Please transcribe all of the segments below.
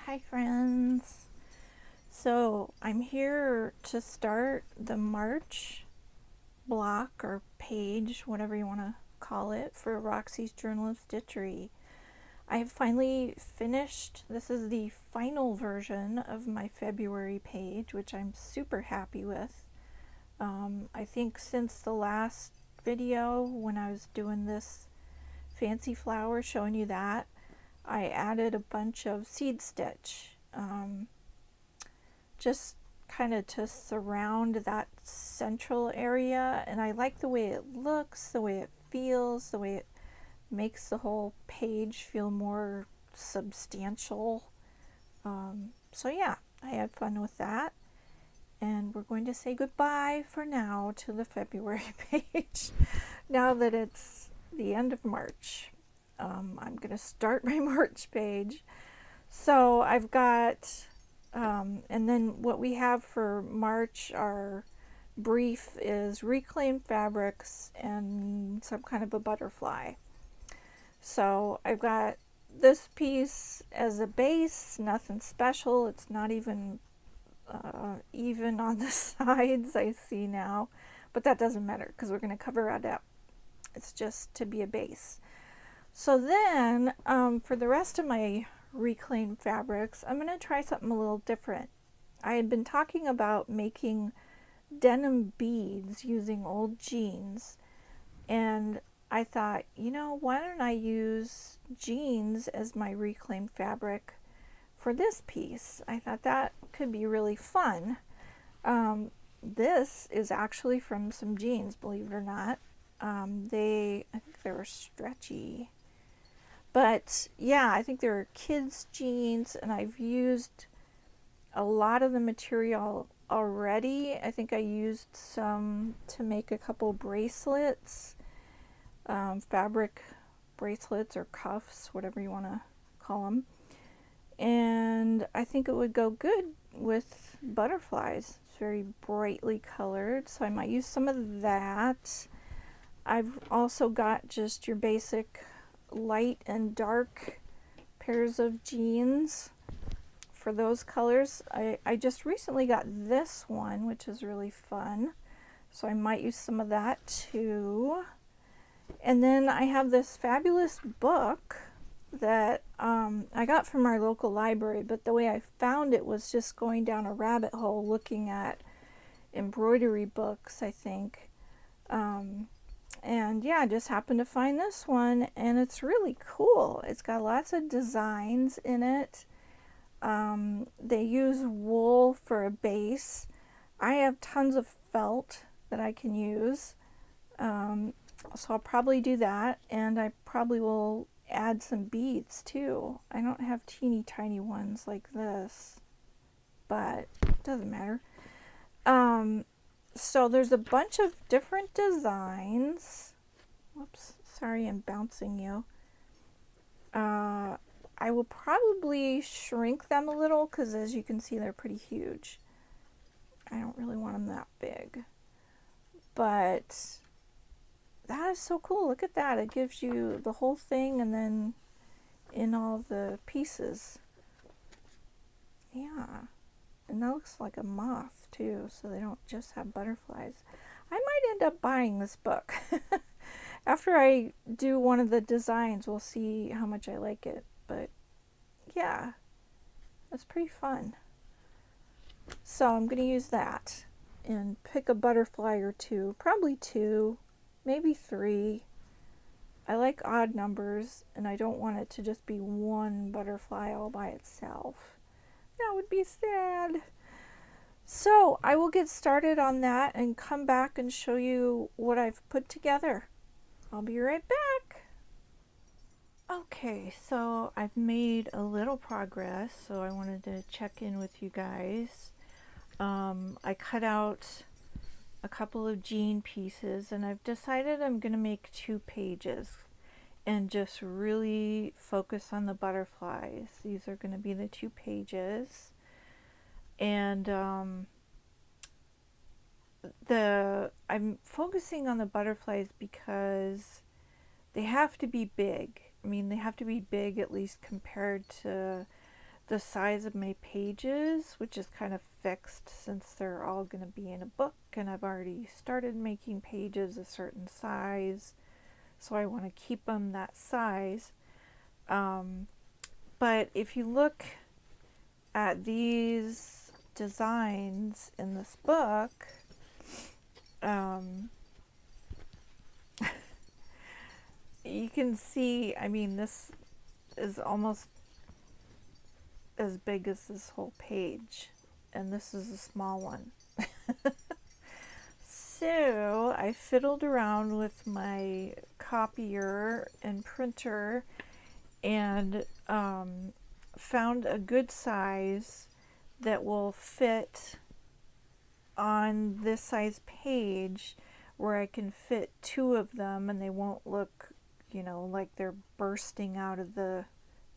Hi friends. So I'm here to start the March block or page, whatever you want to call it, for Roxy's Journal of Stitchery. I have finally finished. This is the final version of my February page, which I'm super happy with. I think since the last video when I was doing this fancy flower, showing you that, I added a bunch of seed stitch, just kind of to surround that central area, and I like the way it looks, the way it feels, the way it makes the whole page feel more substantial. So yeah, I had fun with that, and we're going to say goodbye for now to the February page now that it's the end of March. I'm going to start my March page. So I've got, and then what we have for March, our brief is reclaimed fabrics and some kind of a butterfly. So I've got this piece as a base, nothing special. It's not even even on the sides, I see now, but that doesn't matter because we're going to cover it up. It's just to be a base. So then for the rest of my reclaimed fabrics, I'm going to try something a little different. I had been talking about making denim beads using old jeans, and I thought, you know, why don't I use jeans as my reclaimed fabric for this piece? I thought that could be really fun. This is actually from some jeans, believe it or not. I think they were stretchy. But yeah, I think they're kids' jeans, and I've used a lot of the material already. I think I used some to make a couple bracelets, fabric bracelets or cuffs, whatever you want to call them. And I think it would go good with butterflies. It's very brightly colored, so I might use some of that. I've also got just your basic light and dark pairs of jeans for those colors. I just recently got this one, which is really fun, so I might use some of that too. And then I have this fabulous book that I got from our local library, but the way I found it was just going down a rabbit hole looking at embroidery books, I think. And yeah, I just happened to find this one, and it's really cool. It's got lots of designs in it. They use wool for a base. I have tons of felt that I can use, so I'll probably do that, and I probably will add some beads too. I don't have teeny tiny ones like this, but it doesn't matter. So there's a bunch of different designs. Whoops, sorry I'm bouncing you. I will probably shrink them a little because, as you can see, they're pretty huge. I don't really want them that big. But that is so cool. Look at that. It gives you the whole thing and then in all the pieces. Yeah. And that looks like a moth too, so they don't just have butterflies. I might end up buying this book. After I do one of the designs, we'll see how much I like it. But yeah, that's pretty fun. So I'm going to use that and pick a butterfly or two, probably two, maybe three. I like odd numbers, and I don't want it to just be one butterfly all by itself. That would be sad. So I will get started on that and come back and show you what I've put together. I'll be right back. Okay, so I've made a little progress, so I wanted to check in with you guys. I cut out a couple of jean pieces, and I've decided I'm going to make 2 pages and just really focus on the butterflies. These are going to be the 2 pages. And I'm focusing on the butterflies because they have to be big. I mean, they have to be big, at least compared to the size of my pages, which is kind of fixed since they're all going to be in a book, and I've already started making pages a certain size, so I want to keep them that size. But if you look at these designs in this book, you can see, I mean, this is almost as big as this whole page, and this is a small one. So I fiddled around with my copier and printer and found a good size that will fit on this size page, where I can fit two of them and they won't look, you know, like they're bursting out of the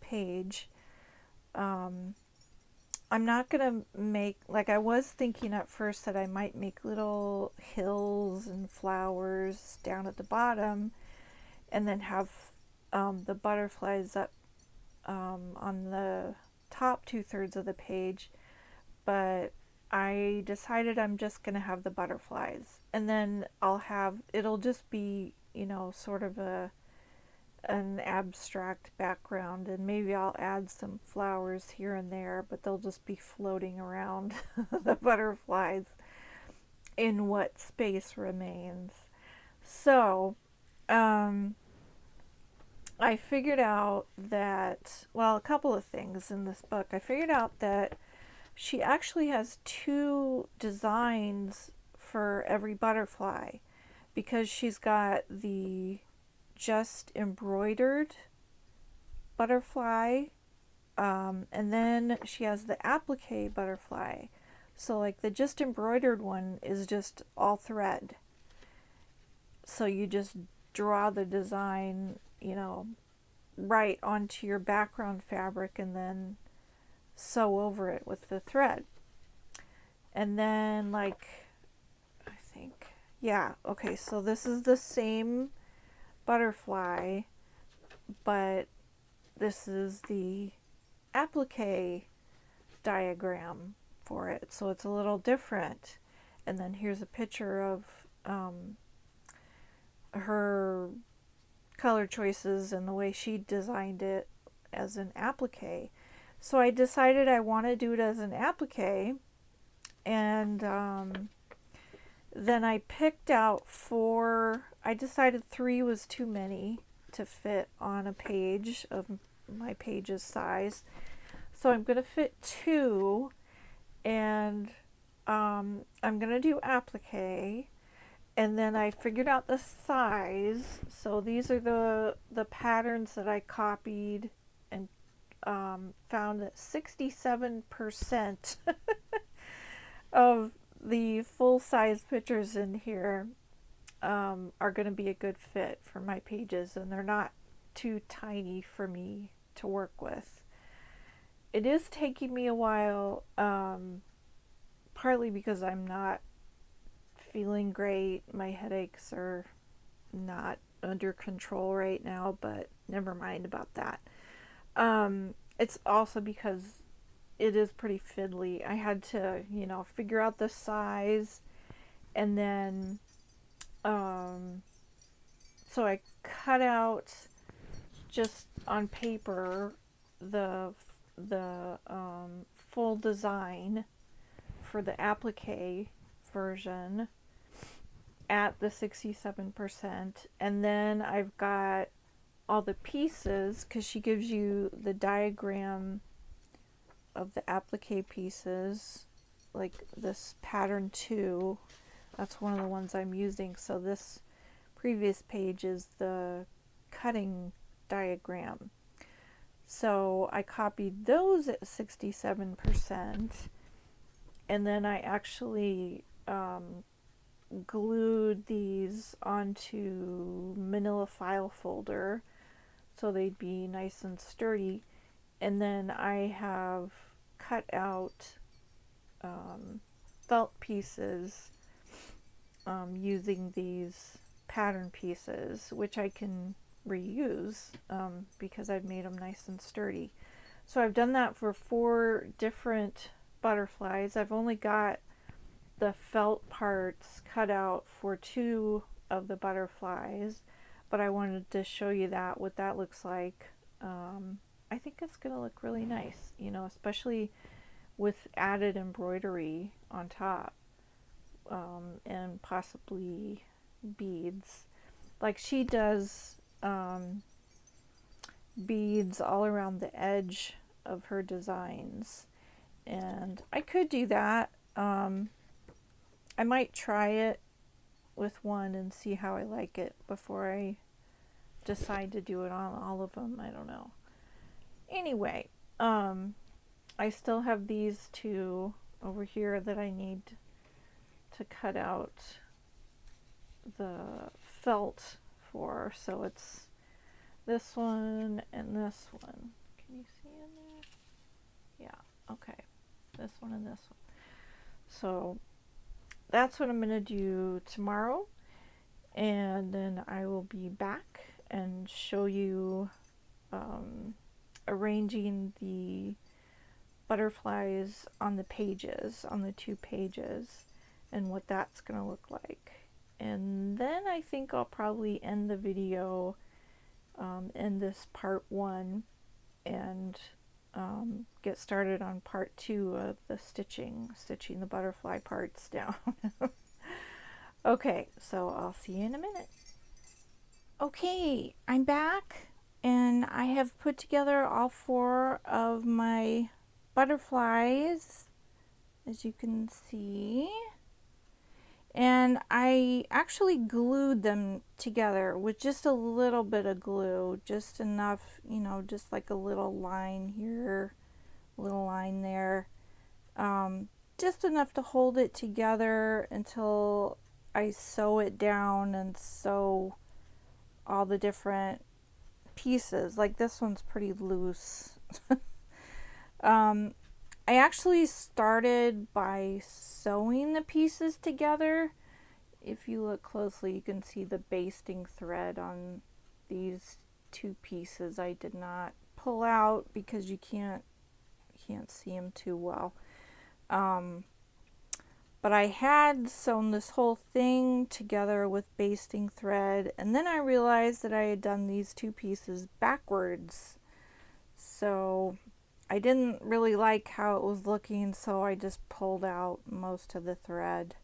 page. I'm not gonna make, like, I was thinking at first that I might make little hills and flowers down at the bottom and then have the butterflies up on the top 2/3 of the page, but I decided I'm just gonna have the butterflies, and then it'll just be, you know, sort of an abstract background, and maybe I'll add some flowers here and there, but they'll just be floating around the butterflies in what space remains. So I figured out that, well, a couple of things in this book. I figured out that she actually has two designs for every butterfly, because she's got the just embroidered butterfly, and then she has the applique butterfly. So like the just embroidered one is just all thread, so you just draw the design, you know, right onto your background fabric and then sew over it with the thread. And then, like, I think, yeah, okay, so this is the same butterfly, but this is the applique diagram for it, so it's a little different. And then here's a picture of her color choices and the way she designed it as an applique. So I decided I want to do it as an applique, and then I picked out four. I decided 3 was too many to fit on a page of my page's size, so I'm going to fit 2, and I'm going to do applique. And then I figured out the size. So these are the patterns that I copied, and found that 67% of the full-size pictures in here are going to be a good fit for my pages, and they're not too tiny for me to work with. It is taking me a while, partly because I'm not feeling great. My headaches are not under control right now, but never mind about that. It's also because it is pretty fiddly. I had to, you know, figure out the size, and then so I cut out just on paper the full design for the applique version at the 67%, and then I've got all the pieces, because she gives you the diagram of the applique pieces, like this pattern 2, that's one of the ones I'm using. So this previous page is the cutting diagram, so I copied those at 67%, and then I actually glued these onto manila file folder so they'd be nice and sturdy. And then I have cut out felt pieces using these pattern pieces, which I can reuse because I've made them nice and sturdy. So I've done that for 4 different butterflies. I've only got the felt parts cut out for 2 of the butterflies, but I wanted to show you that, what that looks like. I think it's going to look really nice, you know, especially with added embroidery on top, and possibly beads. Like she does beads all around the edge of her designs, and I could do that. I might try it with one and see how I like it before I decide to do it on all of them. I don't know. Anyway, I still have these 2 over here that I need to cut out the felt for. So it's this one and this one. Can you see in there? Yeah, okay. This one and this one. So that's what I'm going to do tomorrow. And then I will be back and show you arranging the butterflies on the pages, on the 2 pages, and what that's going to look like. And then I think I'll probably end the video, end this part 1, and get started on part 2 of the stitching the butterfly parts down. Okay, so I'll see you in a minute. Okay, I'm back, and I have put together all 4 of my butterflies, as you can see. And I actually glued them together with just a little bit of glue, just enough, you know, just like a little line here, a little line there. Just enough to hold it together until I sew it down and sew all the different pieces. Like this one's pretty loose. I actually started by sewing the pieces together. If you look closely, you can see the basting thread on these 2 pieces. I did not pull out because you can't see them too well. But I had sewn this whole thing together with basting thread, and then I realized that I had done these 2 pieces backwards. So I didn't really like how it was looking, so I just pulled out most of the thread.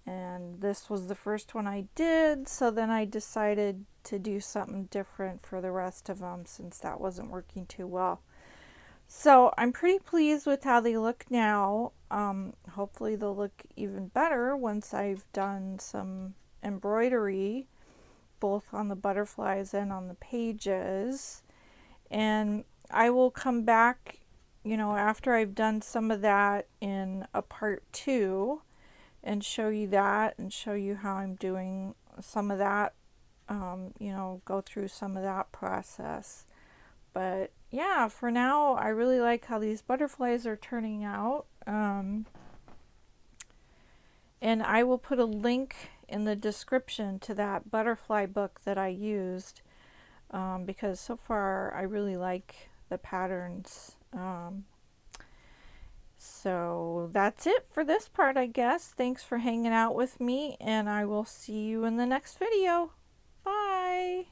And this was the first one I did, so then I decided to do something different for the rest of them since that wasn't working too well. So I'm pretty pleased with how they look now. Hopefully they'll look even better once I've done some embroidery, both on the butterflies and on the pages. And I will come back, you know, after I've done some of that in a part 2 and show you that and show you how I'm doing some of that, you know, go through some of that process. But yeah, for now, I really like how these butterflies are turning out. And I will put a link in the description to that butterfly book that I used, because so far I really like the patterns. So that's it for this part, I guess. Thanks for hanging out with me, and I will see you in the next video. Bye!